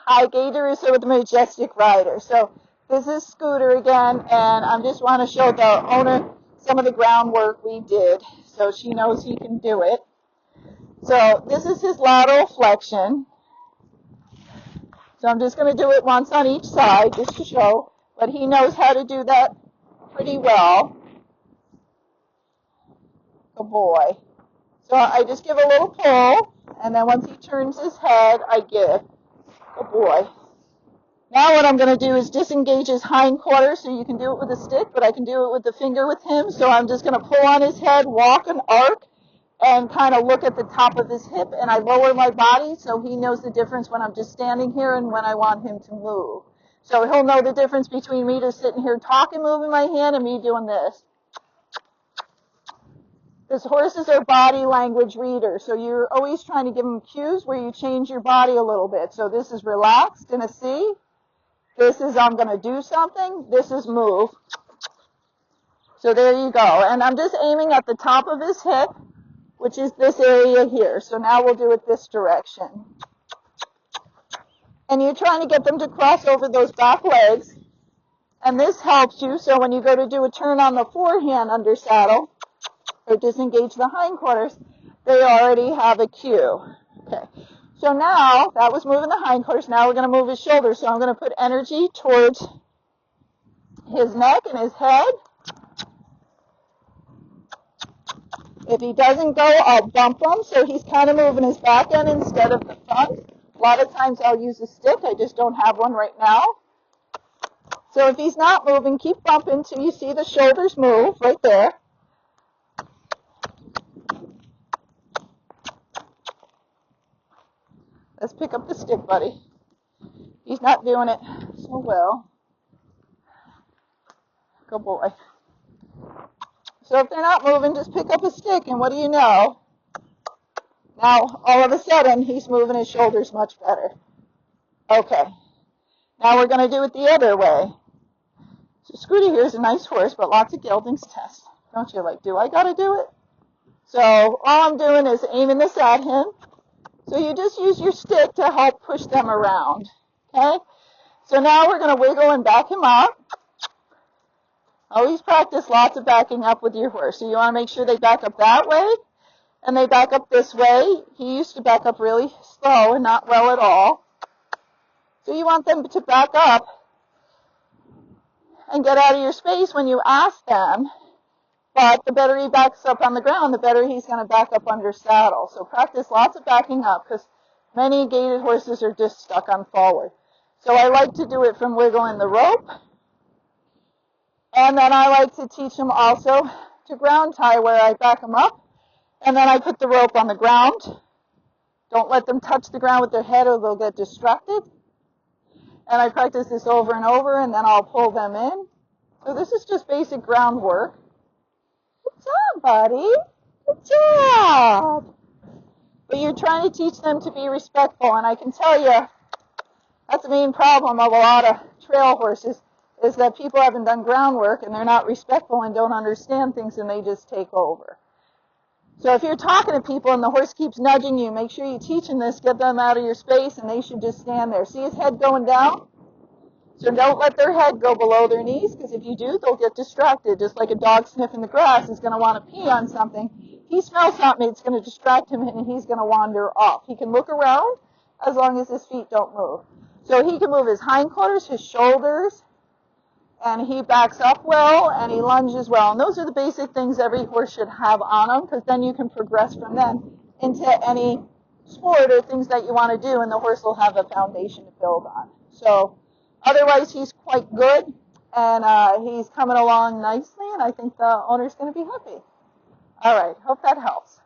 Hi, Gaye DeRusso with the Majestic rider. So this is Scooter again, and I just want to show the owner some of the groundwork we did so she knows he can do it. So this is his lateral flexion. So I'm just going to do it once on each side just to show, but he knows how to do that pretty well. Good boy. So I just give a little pull, and then once he turns his head, I give. Good boy. Now what I'm going to do is disengage his hindquarters, so you can do it with a stick, but I can do it with the finger with him. So I'm just going to pull on his head, walk an arc, and kind of look at the top of his hip, and I lower my body so he knows the difference when I'm just standing here and when I want him to move. So he'll know the difference between me just sitting here talking, moving my hand, and me doing this. Because horses are body language readers, so you're always trying to give them cues where you change your body a little bit. So this is relaxed in a C. This is I'm going to do something. This is move. So there you go. And I'm just aiming at the top of his hip, which is this area here. So now we'll do it this direction. And you're trying to get them to cross over those back legs. And this helps you, so when you go to do a turn on the forehand under saddle, or disengage the hindquarters, they already have a cue. Okay. So now, that was moving the hindquarters. Now we're going to move his shoulders. So I'm going to put energy towards his neck and his head. If he doesn't go, I'll bump him. So he's kind of moving his back end instead of the front. A lot of times I'll use a stick. I just don't have one right now. So if he's not moving, keep bumping until you see the shoulders move right there. Let's pick up the stick, buddy. He's not doing it so well. Good boy. So if they're not moving, just pick up a stick, and what do you know? Now, all of a sudden, he's moving his shoulders much better. Okay. Now we're going to do it the other way. So Scooter here is a nice horse, but lots of geldings test. Don't you? Like, do I got to do it? So all I'm doing is aiming this at him. So you just use your stick to help push them around, okay? So now we're going to wiggle and back him up. Always practice lots of backing up with your horse. So you want to make sure they back up that way, and they back up this way. He used to back up really slow and not well at all. So you want them to back up and get out of your space when you ask them. But the better he backs up on the ground, the better he's going to back up under saddle. So practice lots of backing up, because many gaited horses are just stuck on forward. So I like to do it from wiggling the rope. And then I like to teach them also to ground tie, where I back them up. And then I put the rope on the ground. Don't let them touch the ground with their head or they'll get distracted. And I practice this over and over, and then I'll pull them in. So this is just basic groundwork. Good job, buddy. Good job. But you're trying to teach them to be respectful, and I can tell you that's the main problem of a lot of trail horses, is that people haven't done groundwork and they're not respectful and don't understand things, and they just take over. So if you're talking to people and the horse keeps nudging you, make sure you teach them this, get them out of your space, and they should just stand there. See his head going down? So don't let their head go below their knees, because if you do, they'll get distracted. Just like a dog sniffing the grass is going to want to pee on something. He smells something, it's going to distract him, and he's going to wander off. He can look around as long as his feet don't move. So he can move his hindquarters, his shoulders, and he backs up well, and he lunges well. And those are the basic things every horse should have on them, because then you can progress from them into any sport or things that you want to do, and the horse will have a foundation to build on. So otherwise, he's quite good, and he's coming along nicely, and I think the owner's going to be happy. All right, hope that helps.